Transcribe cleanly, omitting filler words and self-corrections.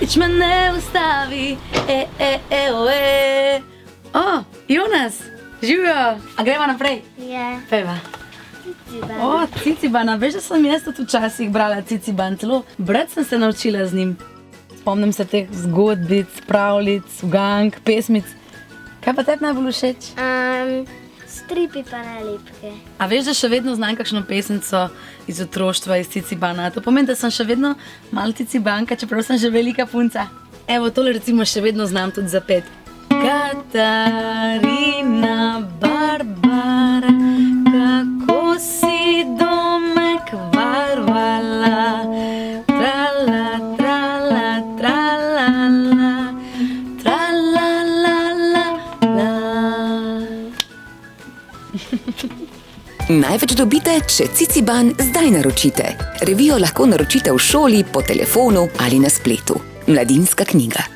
nič me ne ustavi, O, Jonas, živijo, a gremo naprej? Ja. Pejva. Ciciban. O, Cicibana, veš, da sem jaz tudi včasih brala Ciciban, celo brati sem se naučila z njim. Spomnim se teh zgodbic, pravljic, ugank, pesmic. Kaj pa tebi najbolj všeč? Stripi pa nalepke. A veš, da še vedno znam kakšno pesnico iz otroštva, iz Cicibana? To pomeni, da sem še vedno malo Cicibanka, čeprav sem že velika punca. Evo, tole recimo še vedno znam tudi zapet. Katarina, Barbara, kako si domek varvala, trala, trala, tralala, tralalala. Največ dobite, če Ciciban zdaj naročite. Revijo lahko naročite v šoli, po telefonu ali na spletu. Mladinska knjiga.